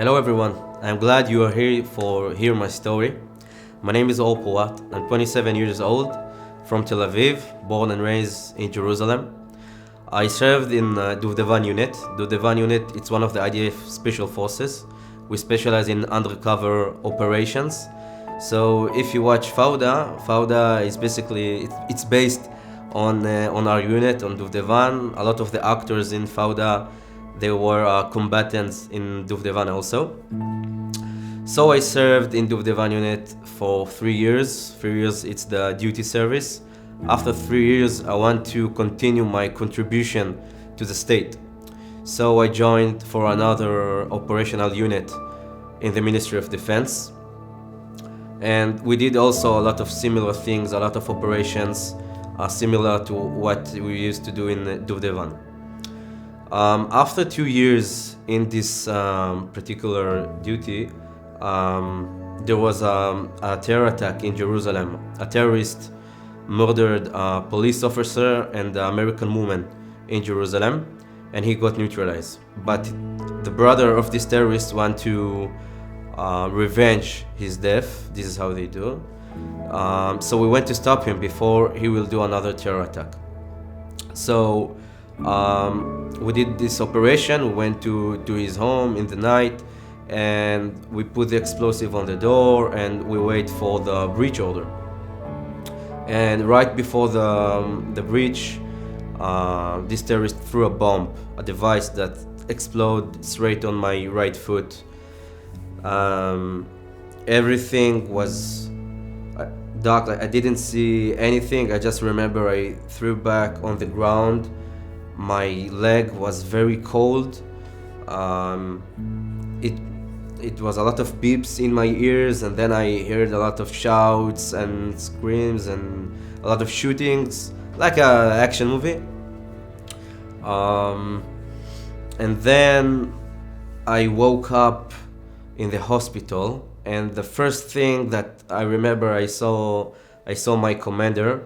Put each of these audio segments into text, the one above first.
Hello everyone, I'm glad you are here for hear my story. My name is Potat. I'm 27 years old, from Tel Aviv, born and raised in Jerusalem. I served in Duvdevan unit. Duvdevan unit, it's one of the IDF special forces. We specialize in undercover operations. So if you watch Fauda is basically, it's based on our unit, on Duvdevan. A lot of the actors in Fauda, they were combatants in Duvdevan also. So I served in Duvdevan unit for 3 years. 3 years, it's the duty service. After 3 years, I want to continue my contribution to the state. So I joined for another operational unit in the Ministry of Defense. And we did also a lot of similar things, a lot of operations similar to what we used to do in Duvdevan. After 2 years in this particular duty, there was a terror attack in Jerusalem. A terrorist murdered a police officer and the American woman in Jerusalem, and he got neutralized. But the brother of this terrorist wanted to revenge his death. This is how they do. So we went to stop him before he will do another terror attack. So we did this operation. We went to his home in the night, and we put the explosive on the door, and we wait for the breach order. And right before the breach, this terrorist threw a bomb, a device that exploded straight on my right foot. Everything was dark. I didn't see anything. I just remember I threw back on the ground. My leg was very cold. It was a lot of beeps in my ears, and then I heard a lot of shouts and screams and a lot of shootings, like an action movie. And then I woke up in the hospital, and the first thing that I remember, I saw my commander,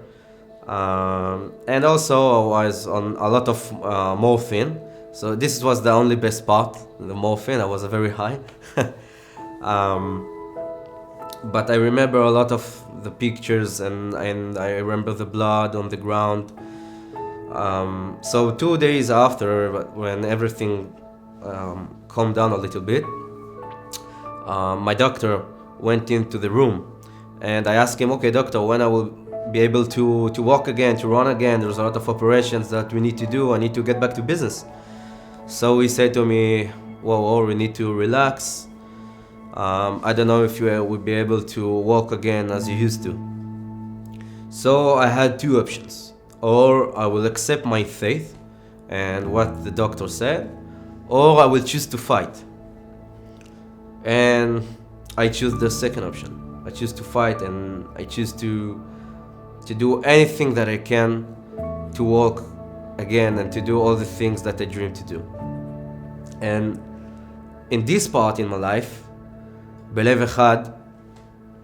and also I was on a lot of morphine. So this was the only best part, the morphine. I was very high. But I remember a lot of the pictures, and I remember the blood on the ground. So 2 days after, when everything calmed down a little bit, my doctor went into the room, and I asked him, okay, doctor, when I will be able to walk again, to run again? There's a lot of operations that we need to do. I need to get back to business. So he said to me, well, we need to relax. I don't know if you will be able to walk again as you used to. So I had two options. Or I will accept my faith and what the doctor said, or I will choose to fight. And I choose the second option. I choose to fight, and I choose to do anything that I can to walk again and to do all the things that I dream to do. And in this part in my life, Belev Echad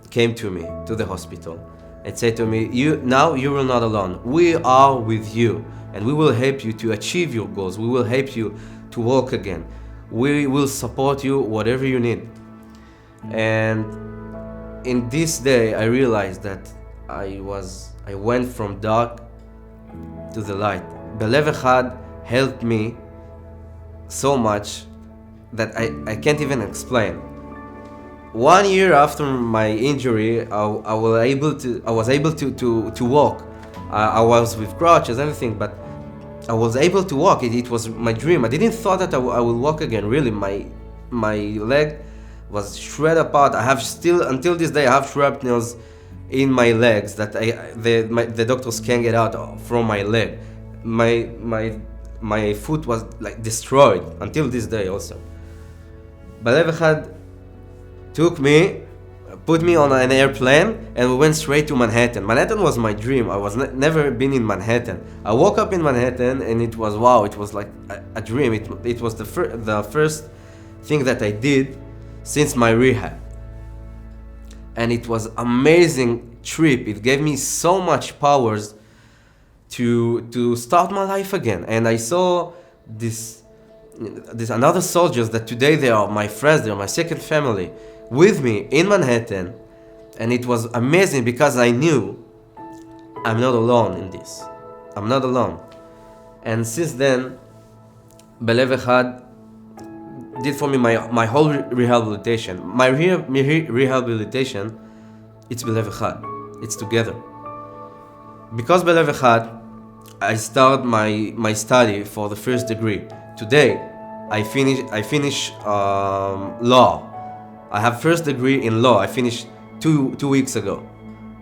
came to me, to the hospital, and said to me, you are not alone. We are with you, and we will help you to achieve your goals. We will help you to walk again. We will support you, whatever you need. And in this day, I realized that I went from dark to the light. Belev Echad helped me so much that I can't even explain. 1 year after my injury, I was able to walk. I was with crutches, everything, but I was able to walk. It was my dream. I didn't thought that I will walk again. Really, my leg was shred apart. I have still, until this day, I have shrapnels in my legs that the doctors can't get out from my leg. My foot was like destroyed until this day also. Belev Echad put me on an airplane, and we went straight to Manhattan. Manhattan was my dream. I was never been in Manhattan. I woke up in Manhattan, and it was wow. It was like a dream. It was the first thing that I did since my rehab, and it was amazing trip. It gave me so much powers to start my life again. And I saw this these another soldiers that today they are my friends, they are my second family, with me in Manhattan. And it was amazing because I knew I'm not alone in this. I'm not alone. And since then, Belev Echad did for me my whole rehabilitation. My rehabilitation, it's Belev Echad. It's together. Because Belev Echad, I started my study for the first degree. Today, I finish law. I have first degree in law. I finished two weeks ago,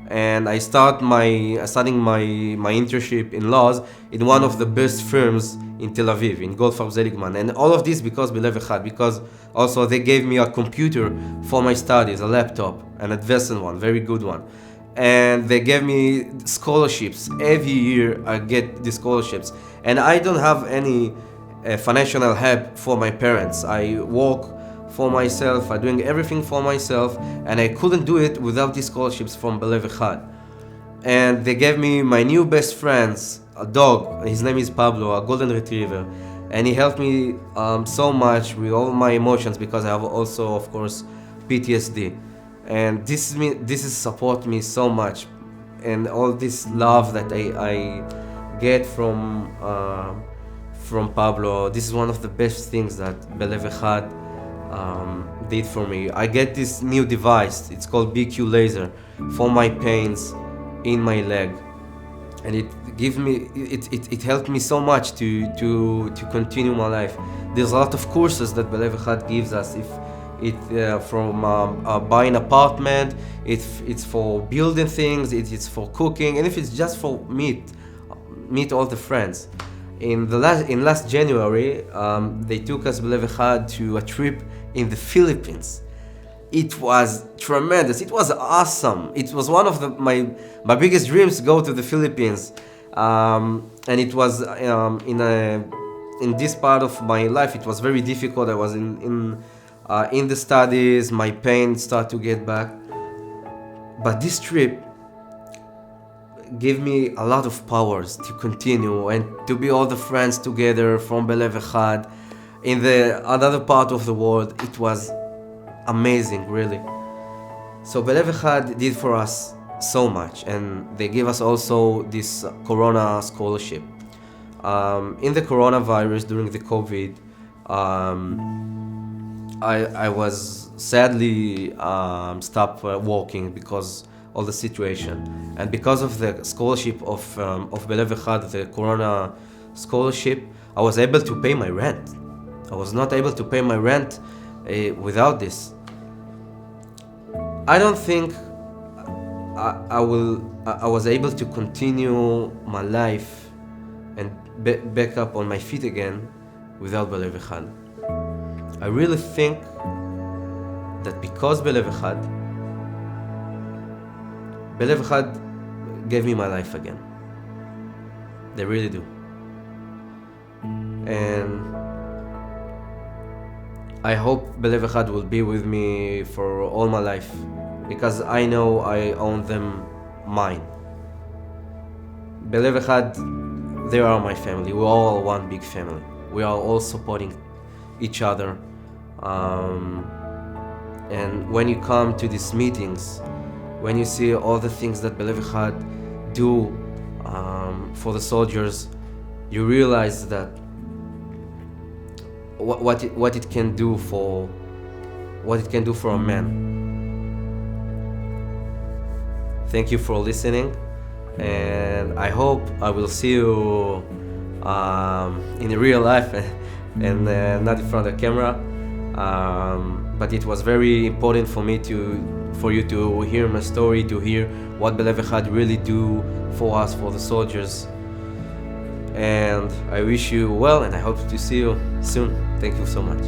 and I studying my internship in laws in one of the best firms in Tel Aviv, in Goldfarb Seligman. And all of this because Belev Echad, because also they gave me a computer for my studies, a laptop, an advanced one, very good one. And they gave me scholarships. Every year I get the scholarships. And I don't have any financial help for my parents. I work for myself, I'm doing everything for myself, and I couldn't do it without these scholarships from Belev Echad. And they gave me my new best friends, a dog, his name is Pablo, a golden retriever, and he helped me so much with all my emotions because I have also, of course, PTSD. And this is support me so much, and all this love that I get from Pablo. This is one of the best things that Belev Echad did for me. I get this new device. It's called BQ laser for my pains in my leg, and it helped me so much to continue my life. There's a lot of courses that Belev Echad gives us. If from buying apartment, it's for building things, it's for cooking, and if it's just for meet all the friends. In last January, they took us Belev Echad to a trip in the Philippines. It was tremendous. It was awesome. It was one of my biggest dreams to go to the Philippines, and it was in this part of my life. It was very difficult. I was in the studies. My pain started to get back, but this trip gave me a lot of powers to continue and to be all the friends together from Belev Echad in the another part of the world. It was amazing, really. So Belev Echad did for us so much, and they gave us also this Corona scholarship. In the coronavirus, during the COVID, I was sadly stopped walking because of the situation, and because of the scholarship of Belev Echad, the Corona scholarship, I was able to pay my rent. I was not able to pay my rent without this. I don't think I was able to continue my life and back up on my feet again without Belev Echad. I really think that because Belev Echad gave me my life again. They really do. And I hope Belev Echad will be with me for all my life, because I know I own them mine. Belev Echad, they are my family. We're all one big family. We are all supporting each other. And when you come to these meetings, when you see all the things that Belev Echad do for the soldiers, you realize that what it can do for a man. Thank you for listening, and I hope I will see you in real life and not in front of the camera. But it was very important for me for you to hear my story, to hear what Belev Echad really do for us, for the soldiers. And I wish you well, and I hope to see you soon. Thank you so much.